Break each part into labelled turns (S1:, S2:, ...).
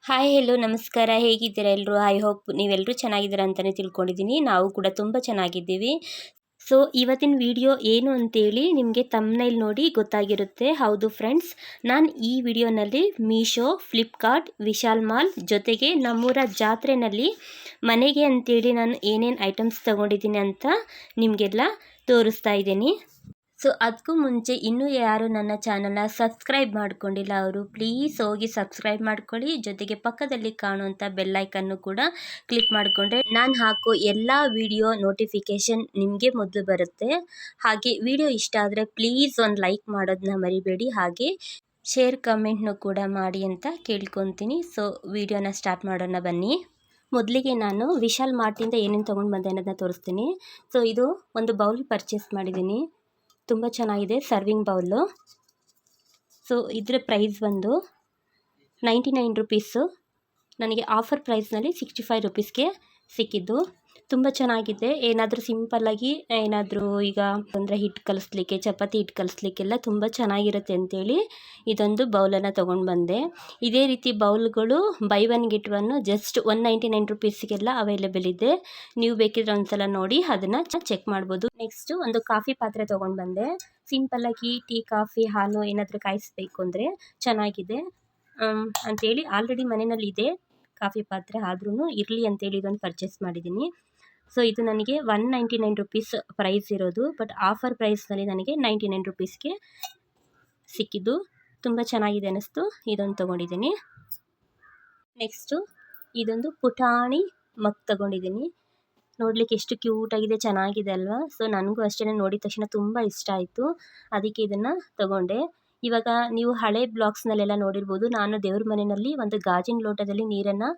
S1: Hi hello ನಮಸ್ಕಾರ, ಹೇಗಿದ್ದೀರಾ ಎಲ್ಲರೂ? ಐ ಹೋಪ್ ನೀವೆಲ್ಲರೂ ಚೆನ್ನಾಗಿದ್ದೀರಾ ಅಂತಲೇ ತಿಳ್ಕೊಂಡಿದ್ದೀನಿ. ನಾವು ಕೂಡ ತುಂಬ ಚೆನ್ನಾಗಿದ್ದೀವಿ. ಸೊ ಇವತ್ತಿನ ವಿಡಿಯೋ ಏನು ಅಂತೇಳಿ ನಿಮಗೆ ತಮ್ನೈಲ್ ನೋಡಿ ಗೊತ್ತಾಗಿರುತ್ತೆ. ಹೌದು ಫ್ರೆಂಡ್ಸ್, ನಾನು ಈ ವಿಡಿಯೋನಲ್ಲಿ ಮೀಶೋ, ಫ್ಲಿಪ್ಕಾರ್ಟ್, ವಿಶಾಲ್ ಮಾಲ್ ಜೊತೆಗೆ ನಮ್ಮೂರ ಜಾತ್ರೆಯಲ್ಲಿ ಮನೆಗೆ ಅಂತೇಳಿ ನಾನು ಏನೇನು ಐಟಮ್ಸ್ ತೊಗೊಂಡಿದ್ದೀನಿ ಅಂತ ನಿಮಗೆಲ್ಲ ತೋರಿಸ್ತಾ ಇದ್ದೀನಿ. ಸೊ ಅದಕ್ಕೂ ಮುಂಚೆ ಇನ್ನೂ ಯಾರು ನನ್ನ ಚಾನಲ್ನ ಸಬ್ಸ್ಕ್ರೈಬ್ ಮಾಡ್ಕೊಂಡಿಲ್ಲ ಅವರು ಪ್ಲೀಸ್ ಹೋಗಿ ಸಬ್ಸ್ಕ್ರೈಬ್ ಮಾಡ್ಕೊಳ್ಳಿ. ಜೊತೆಗೆ ಪಕ್ಕದಲ್ಲಿ ಕಾಣುವಂಥ ಬೆಲ್ಲೈಕನ್ನು ಕೂಡ ಕ್ಲಿಕ್ ಮಾಡಿಕೊಂಡ್ರೆ ನಾನು ಹಾಕೋ ಎಲ್ಲ ವಿಡಿಯೋ ನೋಟಿಫಿಕೇಷನ್ ನಿಮಗೆ ಮೊದಲು ಬರುತ್ತೆ. ಹಾಗೆ ವಿಡಿಯೋ ಇಷ್ಟ ಆದರೆ ಪ್ಲೀಸ್ ಒಂದು ಲೈಕ್ ಮಾಡೋದನ್ನ ಮರಿಬೇಡಿ. ಹಾಗೆ ಶೇರ್ ಕಮೆಂಟ್ನು ಕೂಡ ಮಾಡಿ ಅಂತ ಕೇಳ್ಕೊತೀನಿ. ಸೊ ವಿಡಿಯೋನ ಸ್ಟಾರ್ಟ್ ಮಾಡೋಣ ಬನ್ನಿ. ಮೊದಲಿಗೆ ನಾನು ವಿಶಾಲ್ ಮಾರ್ಟಿಂದ ಏನೇನು ತೊಗೊಂಡು ಬಂದೆ ಅನ್ನೋದನ್ನ ತೋರಿಸ್ತೀನಿ. ಸೊ ಇದು ಒಂದು ಬೌಲ್ ಪರ್ಚೇಸ್ ಮಾಡಿದ್ದೀನಿ. ತುಂಬ ಚೆನ್ನಾಗಿದೆ ಸರ್ವಿಂಗ್ ಬೌಲು. ಸೊ ಇದರ ಪ್ರೈಸ್ ಬಂದು 99 ರುಪೀಸು. ನನಗೆ ಆಫರ್ ಪ್ರೈಸ್ನಲ್ಲಿ 65 ರುಪೀಸ್ಗೆ ಸಿಕ್ಕಿದ್ದು. ತುಂಬ ಚೆನ್ನಾಗಿದೆ. ಏನಾದರೂ ಸಿಂಪಲ್ಲಾಗಿ ಏನಾದರೂ ಈಗ ಅಂದರೆ ಹಿಟ್ಟು ಕಲಿಸ್ಲಿಕ್ಕೆ, ಚಪಾತಿ ಹಿಟ್ಟು ಕಲಿಸ್ಲಿಕ್ಕೆಲ್ಲ ತುಂಬ ಚೆನ್ನಾಗಿರುತ್ತೆ ಅಂತೇಳಿ ಇದೊಂದು ಬೌಲನ್ನು ತೊಗೊಂಡು ಬಂದೆ. ಇದೇ ರೀತಿ ಬೌಲ್ಗಳು buy one get one just 199 ರುಪೀಸ್ಗೆಲ್ಲ ಅವೈಲೇಬಲ್ ಇದೆ. ನೀವು ಬೇಕಿದ್ರೆ ಒಂದ್ಸಲ ನೋಡಿ ಅದನ್ನು ಚೆಕ್ ಮಾಡ್ಬೋದು. ನೆಕ್ಸ್ಟು ಒಂದು ಕಾಫಿ ಪಾತ್ರೆ ತೊಗೊಂಡು ಬಂದೆ. ಸಿಂಪಲ್ಲಾಗಿ ಟೀ, ಕಾಫಿ, ಹಾಲು ಏನಾದರೂ ಕಾಯಿಸ್ಬೇಕು ಅಂದರೆ ಚೆನ್ನಾಗಿದೆ ಅಂಥೇಳಿ ಆಲ್ರೆಡಿ ಮನೆಯಲ್ಲಿ ಇದೆ ಕಾಫಿ ಪಾತ್ರೆ, ಆದ್ರೂ ಇರಲಿ ಅಂತೇಳಿ ಇದೊಂದು ಪರ್ಚೇಸ್ ಮಾಡಿದ್ದೀನಿ. ಸೊ ಇದು ನನಗೆ 199 ರುಪೀಸ್ ಪ್ರೈಸ್ ಇರೋದು, ಬಟ್ ಆಫರ್ ಪ್ರೈಸ್ನಲ್ಲಿ ನನಗೆ 99 ರುಪೀಸ್ಗೆ ಸಿಕ್ಕಿದ್ದು. ತುಂಬ ಚೆನ್ನಾಗಿದೆ ಅನ್ನಿಸ್ತು, ಇದೊಂದು ತೊಗೊಂಡಿದ್ದೀನಿ. ನೆಕ್ಸ್ಟು ಇದೊಂದು ಪುಟಾಣಿ ಮಗ್ ತೊಗೊಂಡಿದ್ದೀನಿ. ನೋಡಲಿಕ್ಕೆ ಎಷ್ಟು ಕ್ಯೂಟಾಗಿದೆ, ಚೆನ್ನಾಗಿದೆ ಅಲ್ವಾ? ಸೊ ನನಗೂ ಅಷ್ಟೇ, ನೋಡಿದ ತಕ್ಷಣ ತುಂಬ ಇಷ್ಟ ಆಯಿತು, ಅದಕ್ಕೆ ಇದನ್ನು ತೊಗೊಂಡೆ. ಇವಾಗ ನೀವು ಹಳೆ ಬ್ಲಾಗ್ಸ್ನಲ್ಲೆಲ್ಲ ನೋಡಿರ್ಬೋದು, ನಾನು ದೇವ್ರ ಮನೆಯಲ್ಲಿ ಒಂದು ಗಾಜಿನ ಲೋಟದಲ್ಲಿ ನೀರನ್ನು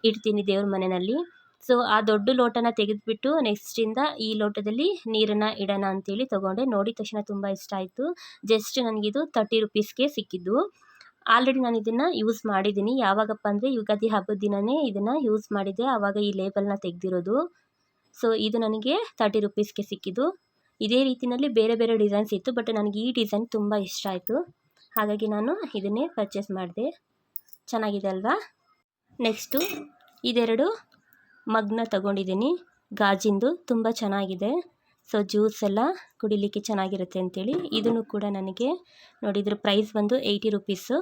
S1: ಇಡ್ತೀನಿ ದೇವ್ರ ಮನೆಯಲ್ಲಿ. ಸೊ ಆ ದೊಡ್ಡ ಲೋಟನ ತೆಗೆದುಬಿಟ್ಟು ನೆಕ್ಸ್ಟಿಂದ ಈ ಲೋಟದಲ್ಲಿ ನೀರನ್ನು ಇಡೋಣ ಅಂತೇಳಿ ತೊಗೊಂಡೆ. ನೋಡಿದ ತಕ್ಷಣ ತುಂಬ ಇಷ್ಟ ಆಯಿತು. ಜಸ್ಟ್ ನನಗಿದು 30 ರುಪೀಸ್ಗೆ ಸಿಕ್ಕಿದ್ದು. ಆಲ್ರೆಡಿ ನಾನು ಇದನ್ನು ಯೂಸ್ ಮಾಡಿದ್ದೀನಿ. ಯಾವಾಗಪ್ಪ ಅಂದರೆ ಯುಗಾದಿ ಹಬ್ಬದ ದಿನವೇ ಇದನ್ನು ಯೂಸ್ ಮಾಡಿದ್ದೆ, ಆವಾಗ ಈ ಲೇಬಲ್ನ ತೆಗೆದಿರೋದು. ಸೊ ಇದು ನನಗೆ 30 ರುಪೀಸ್ಗೆ ಸಿಕ್ಕಿದ್ದು. ಇದೇ ರೀತಿಯಲ್ಲಿ ಬೇರೆ ಬೇರೆ ಡಿಸೈನ್ಸ್ ಇತ್ತು, ಬಟ್ ನನಗೆ ಈ ಡಿಸೈನ್ ತುಂಬ ಇಷ್ಟ ಆಯಿತು, ಹಾಗಾಗಿ ನಾನು ಇದನ್ನೇ ಪರ್ಚೇಸ್ ಮಾಡಿದೆ. ಚೆನ್ನಾಗಿದೆ ಅಲ್ವಾ? ನೆಕ್ಸ್ಟು ಇದೆರಡು ಮಗ್ನ ತಗೊಂಡಿದ್ದೀನಿ ಗಾಜಿಂದು, ತುಂಬ ಚೆನ್ನಾಗಿದೆ. ಸೊ ಜ್ಯೂಸ್ ಎಲ್ಲ ಕುಡಿಲಿಕ್ಕೆ ಚೆನ್ನಾಗಿರುತ್ತೆ ಅಂಥೇಳಿ ಇದನ್ನು ಕೂಡ ನನಗೆ ನೋಡಿ, ಇದ್ರ ಪ್ರೈಸ್ ಬಂದು 80 ರುಪೀಸು,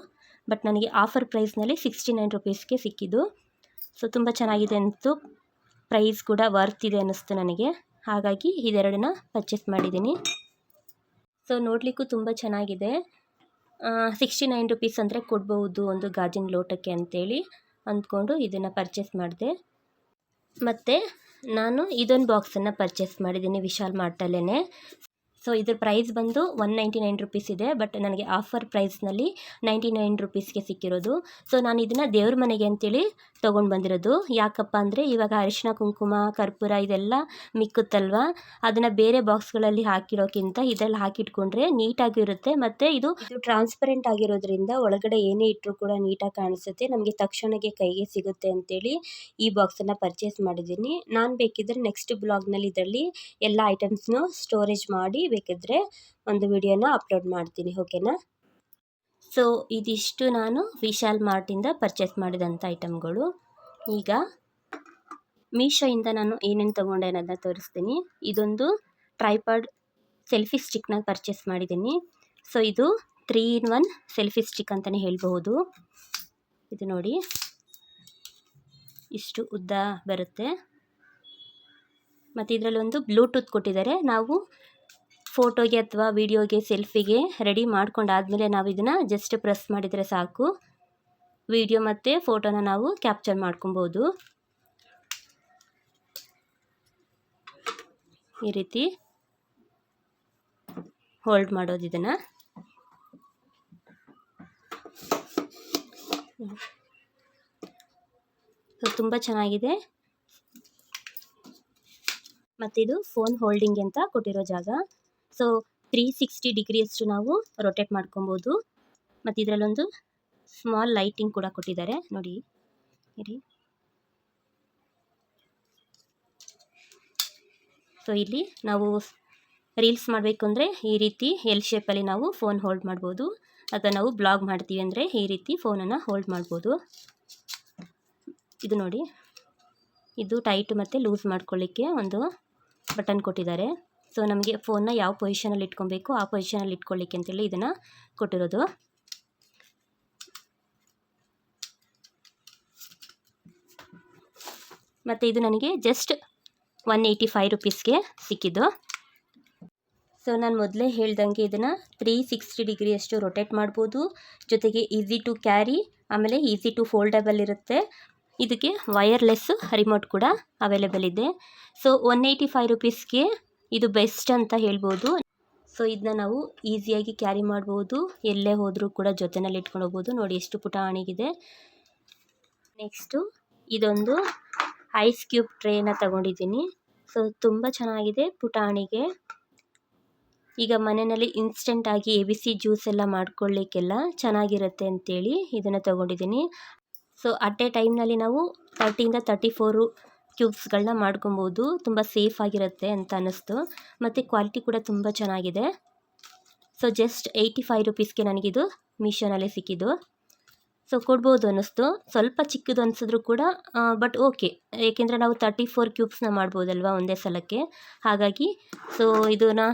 S1: ಬಟ್ ನನಗೆ ಆಫರ್ ಪ್ರೈಸ್ನಲ್ಲಿ 69 ರುಪೀಸ್ಗೆ ಸಿಕ್ಕಿದ್ದು. ಸೊ ತುಂಬ ಚೆನ್ನಾಗಿದೆ ಅನಿಸ್ತು, ಪ್ರೈಸ್ ಕೂಡ ವರ್ತ್ ಇದೆ ಅನ್ನಿಸ್ತು ನನಗೆ, ಹಾಗಾಗಿ ಇದೆರಡನ್ನ ಪರ್ಚೇಸ್ ಮಾಡಿದ್ದೀನಿ. ಸೊ ನೋಡಲಿಕ್ಕೂ ತುಂಬ ಚೆನ್ನಾಗಿದೆ. 69 ರುಪೀಸ್ ಅಂದರೆ ಕೊಡ್ಬೋದು ಒಂದು ಗಾಜಿನ ಲೋಟಕ್ಕೆ ಅಂತೇಳಿ ಅಂದ್ಕೊಂಡು ಇದನ್ನು ಪರ್ಚೇಸ್ ಮಾಡಿದೆ. ಮತ್ತು ನಾನು ಇದೊಂದು ಬಾಕ್ಸನ್ನು ಪರ್ಚೇಸ್ ಮಾಡಿದ್ದೀನಿ ವಿಶಾಲ್ ಮಾರ್ಟಲ್ಲೇ. ಸೊ ಇದ್ರ ಪ್ರೈಸ್ ಬಂದು 199 ರುಪೀಸ್ ಇದೆ, ಬಟ್ ನನಗೆ ಆಫರ್ ಪ್ರೈಸ್ನಲ್ಲಿ 99 ರುಪೀಸ್ಗೆ ಸಿಕ್ಕಿರೋದು. ಸೊ ನಾನು ಇದನ್ನು ದೇವ್ರ ಮನೆಗೆ ಅಂತೇಳಿ ತೊಗೊಂಡು ಬಂದಿರೋದು. ಯಾಕಪ್ಪ ಅಂದರೆ ಇವಾಗ ಅರಿಶಿನ, ಕುಂಕುಮ, ಕರ್ಪೂರ ಇದೆಲ್ಲ ಮಿಕ್ಕುತ್ತಲ್ವ, ಅದನ್ನು ಬೇರೆ ಬಾಕ್ಸ್ಗಳಲ್ಲಿ ಹಾಕಿರೋಕ್ಕಿಂತ ಇದರಲ್ಲಿ ಹಾಕಿಟ್ಕೊಂಡ್ರೆ ನೀಟಾಗಿರುತ್ತೆ. ಮತ್ತು ಇದು ಟ್ರಾನ್ಸ್ಪರೆಂಟ್ ಆಗಿರೋದ್ರಿಂದ ಒಳಗಡೆ ಏನೇ ಇಟ್ಟರೂ ಕೂಡ ನೀಟಾಗಿ ಕಾಣಿಸುತ್ತೆ, ನಮಗೆ ತಕ್ಷಣಕ್ಕೆ ಕೈಗೆ ಸಿಗುತ್ತೆ ಅಂತೇಳಿ ಈ ಬಾಕ್ಸನ್ನು ಪರ್ಚೇಸ್ ಮಾಡಿದ್ದೀನಿ. ನಾನು ಬೇಕಿದ್ದರೆ ನೆಕ್ಸ್ಟ್ ಬ್ಲಾಗ್ನಲ್ಲಿ ಇದರಲ್ಲಿ ಎಲ್ಲ ಐಟಮ್ಸ್ನೂ ಸ್ಟೋರೇಜ್ ಮಾಡಿ ಬೇಕಿದ್ರೆ ಒಂದು ವಿಡಿಯೋನ ಅಪ್ಲೋಡ್ ಮಾಡ್ತೀನಿ, ಓಕೆನಾ? ಸೊ ಇದಿಷ್ಟು ನಾನು ವಿಶಾಲ್ ಮಾರ್ಟಿಂದ ಪರ್ಚೇಸ್ ಮಾಡಿದಂಥ ಐಟಮ್ಗಳು. ಈಗ ಮೀಶೋಯಿಂದ ನಾನು ಏನೇನು ತೊಗೊಂಡೆ ಅನ್ನೋದನ್ನ ತೋರಿಸ್ತೀನಿ. ಇದೊಂದು ಟ್ರೈಪಾಡ್ ಸೆಲ್ಫಿ ಸ್ಟಿಕ್ನ ಪರ್ಚೇಸ್ ಮಾಡಿದ್ದೀನಿ. ಸೊ ಇದು 3-in-1 ಸೆಲ್ಫಿ ಸ್ಟಿಕ್ ಅಂತಲೇ ಹೇಳ್ಬಹುದು. ಇದು ನೋಡಿ ಇಷ್ಟು ಉದ್ದ ಬರುತ್ತೆ, ಮತ್ತು ಇದರಲ್ಲಿ ಒಂದು ಬ್ಲೂಟೂತ್ ಕೊಟ್ಟಿದ್ದಾರೆ. ನಾವು ಫೋಟೋಗೆ ಅಥವಾ ವಿಡಿಯೋಗೆ, ಸೆಲ್ಫಿಗೆ ರೆಡಿ ಮಾಡ್ಕೊಂಡಾದಮೇಲೆ ನಾವು ಇದನ್ನು ಜಸ್ಟ್ ಪ್ರೆಸ್ ಮಾಡಿದರೆ ಸಾಕು, ವಿಡಿಯೋ ಮತ್ತು ಫೋಟೋನ ನಾವು ಕ್ಯಾಪ್ಚರ್ ಮಾಡ್ಕೊಬೋದು. ಈ ರೀತಿ ಹೋಲ್ಡ್ ಮಾಡೋದು ಇದನ್ನು. ಸೊ ತುಂಬ ಚೆನ್ನಾಗಿದೆ. ಮತ್ತು ಇದು ಫೋನ್ ಹೋಲ್ಡಿಂಗ್ ಅಂತ ಕೊಟ್ಟಿರೋ ಜಾಗ. ಸೊ 360 ಡಿಗ್ರಿಯಷ್ಟು ನಾವು ರೊಟೇಟ್ ಮಾಡ್ಕೊಬೋದು. ಮತ್ತು ಇದರಲ್ಲೊಂದು ಸ್ಮಾಲ್ ಲೈಟಿಂಗ್ ಕೂಡ ಕೊಟ್ಟಿದ್ದಾರೆ ನೋಡಿ, ಇರಿ. ಸೊ ಇಲ್ಲಿ ನಾವು ರೀಲ್ಸ್ ಮಾಡಬೇಕು ಅಂದರೆ ಈ ರೀತಿ ಎಲ್ ಶೇಪಲ್ಲಿ ನಾವು ಫೋನ್ ಹೋಲ್ಡ್ ಮಾಡ್ಬೋದು, ಅಥವಾ ನಾವು ಬ್ಲಾಗ್ ಮಾಡ್ತೀವಿ ಅಂದರೆ ಈ ರೀತಿ ಫೋನನ್ನು ಹೋಲ್ಡ್ ಮಾಡ್ಬೋದು. ಇದು ನೋಡಿ, ಇದು ಟೈಟ್ ಮತ್ತು ಲೂಸ್ ಮಾಡ್ಕೊಳ್ಳಿಕ್ಕೆ ಒಂದು ಬಟನ್ ಕೊಟ್ಟಿದ್ದಾರೆ. ಸೊ ನಮಗೆ ಫೋನ್ನ ಯಾವ ಪೊಸಿಷನಲ್ಲಿ ಇಟ್ಕೊಬೇಕು ಆ ಪೊಸಿಷನಲ್ಲಿ ಇಟ್ಕೊಳ್ಳಿಕ್ಕೆ ಅಂತೇಳಿ ಇದನ್ನು ಕೊಟ್ಟಿರೋದು. ಮತ್ತು ಇದು ನನಗೆ ಜಸ್ಟ್ 185 ರುಪೀಸ್ಗೆ ಸಿಕ್ಕಿದ್ದು. ಸೊ ನಾನು ಮೊದಲೇ ಹೇಳ್ದಂಗೆ ಇದನ್ನು 360 ಡಿಗ್ರಿಯಷ್ಟು ರೊಟೇಟ್ ಮಾಡ್ಬೋದು. ಜೊತೆಗೆ ಈಸಿ ಟು ಕ್ಯಾರಿ, ಆಮೇಲೆ ಈಸಿ ಟು ಫೋಲ್ಡಬಲ್ ಇರುತ್ತೆ. ಇದಕ್ಕೆ ವೈರ್ಲೆಸ್ ರಿಮೋಟ್ ಕೂಡ ಅವೈಲೇಬಲ್ ಇದೆ. ಸೊ 185 ರುಪೀಸ್ಗೆ ಇದು ಬೆಸ್ಟ್ ಅಂತ ಹೇಳ್ಬೋದು. ಸೊ ಇದನ್ನ ನಾವು ಈಸಿಯಾಗಿ ಕ್ಯಾರಿ ಮಾಡ್ಬೋದು, ಎಲ್ಲೇ ಹೋದರೂ ಕೂಡ ಜೊತೆಯಲ್ಲಿ ಇಟ್ಕೊಂಡು ಹೋಗ್ಬೋದು. ನೋಡಿ ಎಷ್ಟು ಪುಟಾಣಿಗಿದೆ. ನೆಕ್ಸ್ಟು ಇದೊಂದು ಐಸ್ ಕ್ಯೂಬ್ ಟ್ರೇನ ತಗೊಂಡಿದ್ದೀನಿ. ಸೊ ತುಂಬ ಚೆನ್ನಾಗಿದೆ ಪುಟಾಣಿಗೆ. ಈಗ ಮನೆಯಲ್ಲಿ ಇನ್ಸ್ಟೆಂಟಾಗಿ ABC ಜ್ಯೂಸ್ ಎಲ್ಲ ಮಾಡ್ಕೊಳ್ಳಿಕ್ಕೆಲ್ಲ ಚೆನ್ನಾಗಿರುತ್ತೆ ಅಂತೇಳಿ ಇದನ್ನು ತೊಗೊಂಡಿದ್ದೀನಿ. ಸೊ ಅಟ್ ಎ ಟೈಮ್ನಲ್ಲಿ ನಾವು 30 to 34 ಕ್ಯೂಬ್ಸ್ಗಳನ್ನ ಮಾಡ್ಕೊಬೋದು. ತುಂಬ ಸೇಫ್ ಆಗಿರುತ್ತೆ ಅಂತ ಅನ್ನಿಸ್ತು. ಮತ್ತು ಕ್ವಾಲಿಟಿ ಕೂಡ ತುಂಬ ಚೆನ್ನಾಗಿದೆ. ಸೊ ಜಸ್ಟ್ 85 ರುಪೀಸ್ಗೆ ನನಗಿದು ಮೀಶೋನಲ್ಲಿ ಸಿಕ್ಕಿದ್ದು. ಸೊ ಕೊಡ್ಬೋದು ಅನ್ನಿಸ್ತು. ಸ್ವಲ್ಪ ಚಿಕ್ಕದು ಅನಿಸಿದ್ರು ಕೂಡ ಬಟ್ ಓಕೆ, ಏಕೆಂದರೆ ನಾವು 34 ಕ್ಯೂಬ್ಸ್ನ ಮಾಡ್ಬೋದಲ್ವ ಒಂದೇ ಸಲಕ್ಕೆ. ಹಾಗಾಗಿ ಸೊ ಇದನ್ನು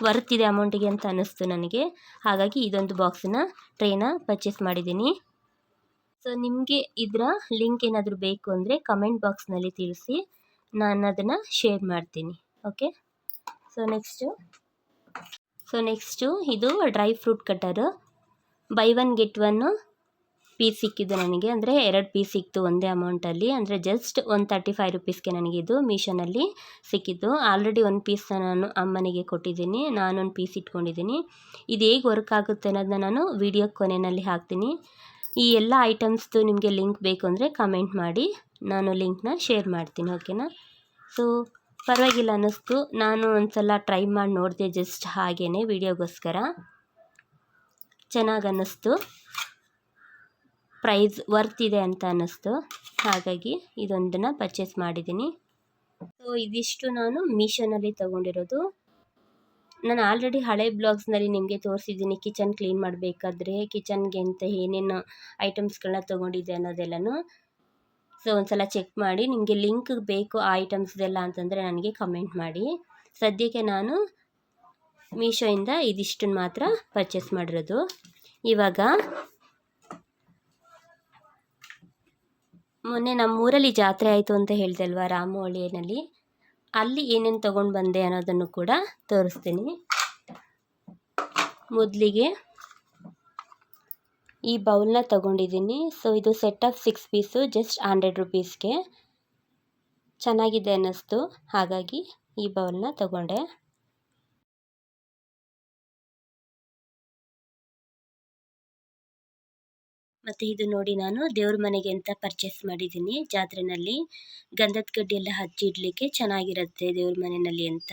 S1: ವರ್ತಿದೆ ಅಮೌಂಟಿಗೆ ಅಂತ ಅನ್ನಿಸ್ತು ನನಗೆ. ಹಾಗಾಗಿ ಇದೊಂದು ಬಾಕ್ಸನ್ನ ಟ್ರೇನ ಪರ್ಚೇಸ್ ಮಾಡಿದ್ದೀನಿ. ಸೊ ನಿಮಗೆ ಇದರ ಲಿಂಕ್ ಏನಾದರೂ ಬೇಕು ಅಂದರೆ ಕಮೆಂಟ್ ಬಾಕ್ಸ್ನಲ್ಲಿ ತಿಳಿಸಿ, ನಾನು ಅದನ್ನು ಶೇರ್ ಮಾಡ್ತೀನಿ. ಓಕೆ. ಸೊ ನೆಕ್ಸ್ಟು ಇದು dry fruit cutter. Buy 1 get 1 piece ಸಿಕ್ಕಿದ್ದು ನನಗೆ, ಅಂದರೆ 2 ಪೀಸ್ ಸಿಕ್ತು ಒಂದೇ ಅಮೌಂಟಲ್ಲಿ. ಅಂದರೆ ಜಸ್ಟ್ 135 ರುಪೀಸ್ಗೆ ನನಗಿದು ಮೀಶೋನಲ್ಲಿ ಸಿಕ್ಕಿದ್ದು. ಆಲ್ರೆಡಿ ಒಂದು ಪೀಸ್ನ ನಾನು ಅಮ್ಮನಿಗೆ ಕೊಟ್ಟಿದ್ದೀನಿ, ನಾನೊಂದು ಪೀಸ್ ಇಟ್ಕೊಂಡಿದ್ದೀನಿ. ಇದು ಹೇಗೆ ವರ್ಕ್ ಆಗುತ್ತೆ ಅನ್ನೋದನ್ನ ನಾನು ವಿಡಿಯೋ ಕೊನೆಯಲ್ಲಿ ಹಾಕ್ತೀನಿ. ಈ ಎಲ್ಲ ಐಟಮ್ಸ್ದು ನಿಮಗೆ ಲಿಂಕ್ ಬೇಕು ಅಂದರೆ ಕಮೆಂಟ್ ಮಾಡಿ, ನಾನು ಲಿಂಕ್ನ ಶೇರ್ ಮಾಡ್ತೀನಿ. ಓಕೆನಾ. ಸೊ ಪರವಾಗಿಲ್ಲ ಅನ್ನಿಸ್ತು. ನಾನು ಒಂದು ಸಲ ಟ್ರೈ ಮಾಡಿ ನೋಡಿದೆ ಜಸ್ಟ್ ಹಾಗೇ ವಿಡಿಯೋಗೋಸ್ಕರ. ಚೆನ್ನಾಗಿ ಅನ್ನಿಸ್ತು, ಪ್ರೈಸ್ ವರ್ತ್ ಇದೆ ಅಂತ ಅನ್ನಿಸ್ತು. ಹಾಗಾಗಿ ಇದೊಂದನ್ನು ಪರ್ಚೇಸ್ ಮಾಡಿದ್ದೀನಿ. ಸೊ ಇದಿಷ್ಟು ನಾನು ಮೀಶೋನಲ್ಲಿ ತೊಗೊಂಡಿರೋದು. ನಾನು ಆಲ್ರೆಡಿ ಹಳೆ ಬ್ಲಾಗ್ಸ್ನಲ್ಲಿ ನಿಮಗೆ ತೋರಿಸಿದ್ದೀನಿ ಕಿಚನ್ ಕ್ಲೀನ್ ಮಾಡಬೇಕಾದ್ರೆ ಕಿಚನ್ಗೆ ಅಂತ ಏನೇನು ಐಟಮ್ಸ್ಗಳನ್ನ ತೊಗೊಂಡಿದ್ದೆ ಅನ್ನೋದೆಲ್ಲನೂ. ಸೊ ಒಂದು ಸಲ ಚೆಕ್ ಮಾಡಿ, ನಿಮಗೆ ಲಿಂಕ್ ಬೇಕು ಆ ಐಟಮ್ಸ್ದೆಲ್ಲ ಅಂತಂದರೆ ನನಗೆ ಕಮೆಂಟ್ ಮಾಡಿ. ಸದ್ಯಕ್ಕೆ ನಾನು ಮೀಶೋಯಿಂದ ಇದಿಷ್ಟನ್ನು ಮಾತ್ರ ಪರ್ಚೇಸ್ ಮಾಡಿರೋದು. ಇವಾಗ ಮೊನ್ನೆ ನಮ್ಮೂರಲ್ಲಿ ಜಾತ್ರೆ ಆಯಿತು ಅಂತ ಹೇಳ್ದೆ ಅಲ್ವಾ, ರಾಮೋಳಿಯಲ್ಲಿ. ಅಲ್ಲಿ ಏನೇನು ತೊಗೊಂಡು ಬಂದೆ ಅನ್ನೋದನ್ನು ಕೂಡ ತೋರಿಸ್ತೀನಿ. ಮೊದಲಿಗೆ ಈ ಬೌಲ್ನ ತೊಗೊಂಡಿದ್ದೀನಿ. ಸೊ ಇದು ಸೆಟ್ ಆಫ್ 6 ಪೀಸು, ಜಸ್ಟ್ 100 ರುಪೀಸ್ಗೆ. ಚೆನ್ನಾಗಿದೆ ಅನ್ನಿಸ್ತು, ಹಾಗಾಗಿ ಈ ಬೌಲ್ನ ತೊಗೊಂಡೆ. ಮತ್ತು ಇದು ನೋಡಿ, ನಾನು ದೇವ್ರ ಮನೆಗೆ ಅಂತ ಪರ್ಚೇಸ್ ಮಾಡಿದ್ದೀನಿ. ಜಾತ್ರೆಯಲ್ಲಿ ಗಂಧದ ಕಡ್ಡಿ ಎಲ್ಲ ಹಚ್ಚಿಡಲಿಕ್ಕೆ ಚೆನ್ನಾಗಿರುತ್ತೆ ದೇವ್ರ ಮನೆಯಲ್ಲಿ ಅಂತ.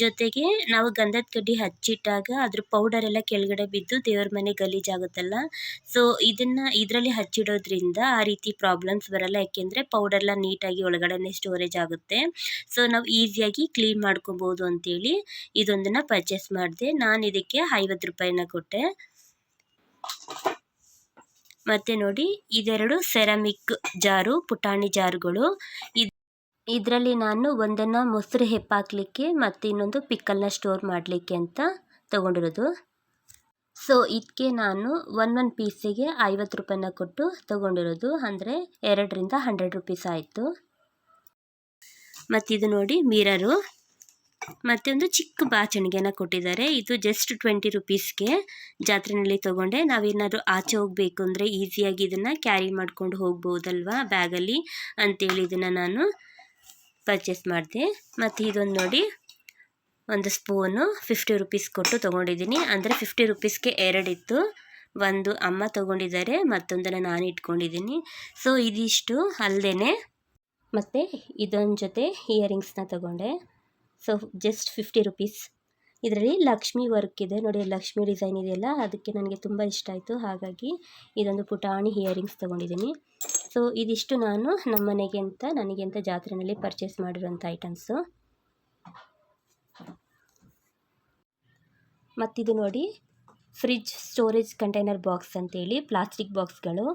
S1: ಜೊತೆಗೆ ನಾವು ಗಂಧದ ಕಡ್ಡಿ ಹಚ್ಚಿಟ್ಟಾಗ ಅದ್ರ ಪೌಡರ್ ಎಲ್ಲ ಕೆಳಗಡೆ ಬಿದ್ದು ದೇವ್ರ ಮನೆ ಗಲೀಜಾಗುತ್ತಲ್ಲ. ಸೊ ಇದರಲ್ಲಿ ಹಚ್ಚಿಡೋದ್ರಿಂದ ಆ ರೀತಿ ಪ್ರಾಬ್ಲಮ್ಸ್ ಬರಲ್ಲ, ಯಾಕೆಂದರೆ ಪೌಡರ್ಲ್ಲ ನೀಟಾಗಿ ಒಳಗಡೆ ಸ್ಟೋರೇಜ್ ಆಗುತ್ತೆ. ಸೊ ನಾವು ಈಸಿಯಾಗಿ ಕ್ಲೀನ್ ಮಾಡ್ಕೊಬೋದು ಅಂತೇಳಿ ಇದೊಂದನ್ನು ಪರ್ಚೇಸ್ ಮಾಡಿದೆ. ನಾನು ಇದಕ್ಕೆ 50 ರೂಪಾಯಿನ ಕೊಟ್ಟೆ. ಮತ್ತು ನೋಡಿ, ಇದೆರಡು ಸೆರಾಮಿಕ್ ಜಾರು, ಪುಟಾಣಿ ಜಾರುಗಳು. ಇದರಲ್ಲಿ ನಾನು ಒಂದನ್ನು ಮೊಸರು ಹೆಪ್ಪಾಕಲಿಕ್ಕೆ ಮತ್ತು ಇನ್ನೊಂದು ಪಿಕ್ಕಲ್ನ ಸ್ಟೋರ್ ಮಾಡಲಿಕ್ಕೆ ಅಂತ ತೊಗೊಂಡಿರೋದು. ಸೊ ಇದಕ್ಕೆ ನಾನು ಒಂದೊಂದು ಪೀಸಿಗೆ 50 ರೂಪಾಯಿನ ಕೊಟ್ಟು ತೊಗೊಂಡಿರೋದು. ಅಂದರೆ 2ರಿಂದ 100 ರುಪೀಸ್ ಆಯಿತು. ಮತ್ತು ಇದು ನೋಡಿ ಮಿರರು, ಮತ್ತೊಂದು ಚಿಕ್ಕ ಬಾಚಣಿಗೆನ ಕೊಟ್ಟಿದ್ದಾರೆ. ಇದು ಜಸ್ಟ್ 20 ರುಪೀಸ್ಗೆ ಜಾತ್ರೆಯಲ್ಲಿ ತೊಗೊಂಡೆ. ನಾವೇನಾದರೂ ಆಚೆ ಹೋಗಬೇಕು ಅಂದರೆ ಈಸಿಯಾಗಿ ಇದನ್ನು ಕ್ಯಾರಿ ಮಾಡ್ಕೊಂಡು ಹೋಗ್ಬೋದಲ್ವ ಬ್ಯಾಗಲ್ಲಿ ಅಂತೇಳಿ ಇದನ್ನು ನಾನು ಪರ್ಚೇಸ್ ಮಾಡಿದೆ. ಮತ್ತು ಇದೊಂದು ನೋಡಿ, ಒಂದು ಸ್ಪೂನು 50 ರುಪೀಸ್ ಕೊಟ್ಟು ತೊಗೊಂಡಿದ್ದೀನಿ. ಅಂದರೆ 50 ರುಪೀಸ್ಗೆ 2 ಇತ್ತು. ಒಂದು ಅಮ್ಮ ತೊಗೊಂಡಿದ್ದಾರೆ, ಮತ್ತೊಂದನ್ನು ನಾನು ಇಟ್ಕೊಂಡಿದ್ದೀನಿ. ಸೊ ಇದಿಷ್ಟು ಅಲ್ಲದೆ ಮತ್ತು ಇದೊಂದು ಜೊತೆ ಇಯರಿಂಗ್ಸ್ನ ತೊಗೊಂಡೆ. So just 50 rupees. ಇದರಲ್ಲಿ ಲಕ್ಷ್ಮಿ ವರ್ಕ್ ಇದೆ ನೋಡಿ, ಲಕ್ಷ್ಮಿ ಡಿಸೈನ್ ಇದೆಯಲ್ಲ, ಅದಕ್ಕೆ ನನಗೆ ತುಂಬ ಇಷ್ಟ ಆಯಿತು. ಹಾಗಾಗಿ ಇದೊಂದು ಪುಟಾಣಿ ಇಯರಿಂಗ್ಸ್ ತೊಗೊಂಡಿದ್ದೀನಿ. ಸೊ ಇದಿಷ್ಟು ನಾನು ನಮ್ಮ ಮನೆಗೆ ಅಂತ ನನಗೆ ಅಂತ ಜಾತ್ರೆಯಲ್ಲಿ ಪರ್ಚೇಸ್ ಮಾಡಿರೋಂಥ ಐಟಮ್ಸು. ಮತ್ತಿದು ನೋಡಿ, ಫ್ರಿಡ್ಜ್ ಸ್ಟೋರೇಜ್ ಕಂಟೈನರ್ ಬಾಕ್ಸ್ ಅಂತೇಳಿ ಪ್ಲಾಸ್ಟಿಕ್ ಬಾಕ್ಸ್ಗಳು.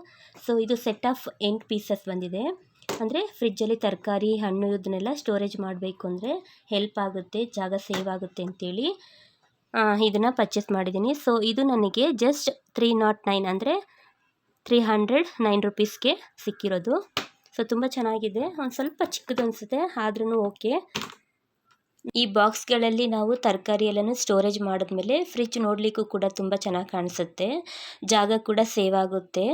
S1: ಸೊ ಇದು ಸೆಟ್ ಆಫ್ 8 ಪೀಸಸ್ ಬಂದಿದೆ. ಅಂದರೆ ಫ್ರಿಜ್ಜಲ್ಲಿ ತರಕಾರಿ ಹಣ್ಣು ಇದನ್ನೆಲ್ಲ ಸ್ಟೋರೇಜ್ ಮಾಡಬೇಕು ಅಂದರೆ ಹೆಲ್ಪ್ ಆಗುತ್ತೆ, ಜಾಗ ಸೇವ್ ಆಗುತ್ತೆ ಅಂತೇಳಿ ಇದನ್ನು ಪರ್ಚೇಸ್ ಮಾಡಿದ್ದೀನಿ. ಸೊ ಇದು ನನಗೆ ಜಸ್ಟ್ 309 ಅಂದರೆ 309 ರುಪೀಸ್ಗೆ ಸಿಕ್ಕಿರೋದು. ಸೊ ತುಂಬ ಚೆನ್ನಾಗಿದೆ. ಒಂದು ಸ್ವಲ್ಪ ಚಿಕ್ಕದು ಅನಿಸುತ್ತೆ, ಆದ್ರೂ ಓಕೆ. ಈ ಬಾಕ್ಸ್ಗಳಲ್ಲಿ ನಾವು ತರಕಾರಿ ಎಲ್ಲನೂ ಸ್ಟೋರೇಜ್ ಮಾಡಿದ್ಮೇಲೆ ಫ್ರಿಜ್ ನೋಡಲಿಕ್ಕೂ ಕೂಡ ತುಂಬ ಚೆನ್ನಾಗಿ ಕಾಣಿಸುತ್ತೆ, ಜಾಗ ಕೂಡ ಸೇವ್ ಆಗುತ್ತೆ.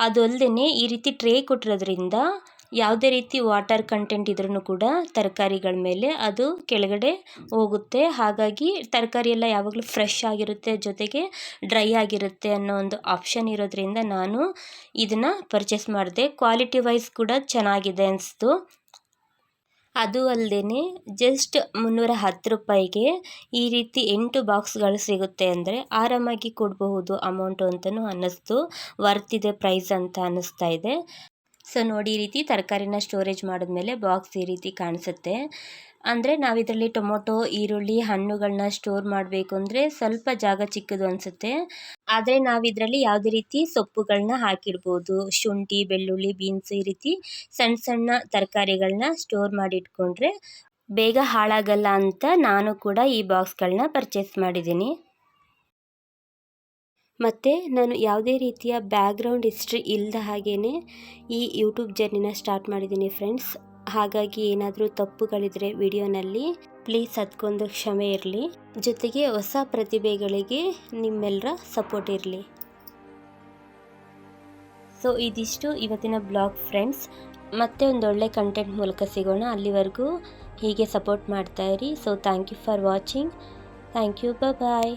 S1: ಅದು ಅಲ್ಲದೆ ಈ ರೀತಿ ಟ್ರೇ ಕೊಟ್ಟಿರೋದ್ರಿಂದ ಯಾವುದೇ ರೀತಿ ವಾಟರ್ ಕಂಟೆಂಟ್ ಇದ್ರೂ ಕೂಡ ತರಕಾರಿಗಳ ಮೇಲೆ ಅದು ಕೆಳಗಡೆ ಹೋಗುತ್ತೆ. ಹಾಗಾಗಿ ತರಕಾರಿ ಎಲ್ಲ ಯಾವಾಗಲೂ ಫ್ರೆಶ್ ಆಗಿರುತ್ತೆ, ಜೊತೆಗೆ ಡ್ರೈ ಆಗಿರುತ್ತೆ ಅನ್ನೋ ಒಂದು ಆಪ್ಷನ್ ಇರೋದ್ರಿಂದ ನಾನು ಇದನ್ನು ಪರ್ಚೇಸ್ ಮಾಡಿದೆ. ಕ್ವಾಲಿಟಿ ವೈಸ್ ಕೂಡ ಚೆನ್ನಾಗಿದೆ ಅನಿಸ್ತು. ಅದು ಅಲ್ಲದೆ ಜಸ್ಟ್ 310 ರೂಪಾಯಿಗೆ ಈ ರೀತಿ 8 ಬಾಕ್ಸ್ಗಳು ಸಿಗುತ್ತೆ ಅಂದರೆ ಆರಾಮಾಗಿ ಕೊಡಬಹುದು ಅಮೌಂಟು ಅಂತಲೂ ಅನ್ನಿಸ್ತು. ವರ್ತಿದೆ ಪ್ರೈಸ್ ಅಂತ ಅನ್ನಿಸ್ತಾ ಇದೆ. ಸೊ ನೋಡಿ, ಈ ರೀತಿ ತರಕಾರಿನ ಸ್ಟೋರೇಜ್ ಮಾಡಿದ್ಮೇಲೆ ಬಾಕ್ಸ್ ಈ ರೀತಿ ಕಾಣಿಸುತ್ತೆ. ಅಂದರೆ ನಾವಿದರಲ್ಲಿ ಟೊಮೊಟೊ, ಈರುಳ್ಳಿ, ಹಣ್ಣುಗಳನ್ನ ಸ್ಟೋರ್ ಮಾಡಬೇಕು ಅಂದರೆ ಸ್ವಲ್ಪ ಜಾಗ ಚಿಕ್ಕದು ಅನಿಸುತ್ತೆ. ಆದರೆ ನಾವಿದರಲ್ಲಿ ಯಾವುದೇ ರೀತಿ ಸೊಪ್ಪುಗಳನ್ನ ಹಾಕಿಡ್ಬೋದು. ಶುಂಠಿ, ಬೆಳ್ಳುಳ್ಳಿ, ಬೀನ್ಸ್ ಈ ರೀತಿ ಸಣ್ಣ ಸಣ್ಣ ತರಕಾರಿಗಳನ್ನ ಸ್ಟೋರ್ ಮಾಡಿ ಇಟ್ಕೊಂಡ್ರೆ ಬೇಗ ಹಾಳಾಗಲ್ಲ ಅಂತ ನಾನು ಕೂಡ ಈ ಬಾಕ್ಸ್ಗಳನ್ನ ಪರ್ಚೇಸ್ ಮಾಡಿದ್ದೀನಿ. ಮತ್ತು ನಾನು ಯಾವುದೇ ರೀತಿಯ ಬ್ಯಾಕ್ಗ್ರೌಂಡ್ ಹಿಸ್ಟ್ರಿ ಇಲ್ಲದ ಹಾಗೇ ಈ ಯೂಟ್ಯೂಬ್ ಜರ್ನಿನ ಸ್ಟಾರ್ಟ್ ಮಾಡಿದ್ದೀನಿ ಫ್ರೆಂಡ್ಸ್. ಹಾಗಾಗಿ ಏನಾದರೂ ತಪ್ಪುಗಳಿದ್ರೆ ವಿಡಿಯೋನಲ್ಲಿ ಪ್ಲೀಸ್ ಅದಕ್ಕೊಂದು ಕ್ಷಮೆ ಇರಲಿ. ಜೊತೆಗೆ ಹೊಸ ಪ್ರತಿಭೆಗಳಿಗೆ ನಿಮ್ಮೆಲ್ಲರ ಸಪೋರ್ಟ್ ಇರಲಿ. ಸೊ ಇದಿಷ್ಟು ಇವತ್ತಿನ ಬ್ಲಾಗ್ ಫ್ರೆಂಡ್ಸ್. ಮತ್ತೆ ಒಂದೊಳ್ಳೆ ಕಂಟೆಂಟ್ ಮೂಲಕ ಸಿಗೋಣ. ಅಲ್ಲಿವರೆಗೂ ಹೀಗೆ ಸಪೋರ್ಟ್ ಮಾಡ್ತಾಯಿರಿ. So thank you for watching. Thank you. Bye.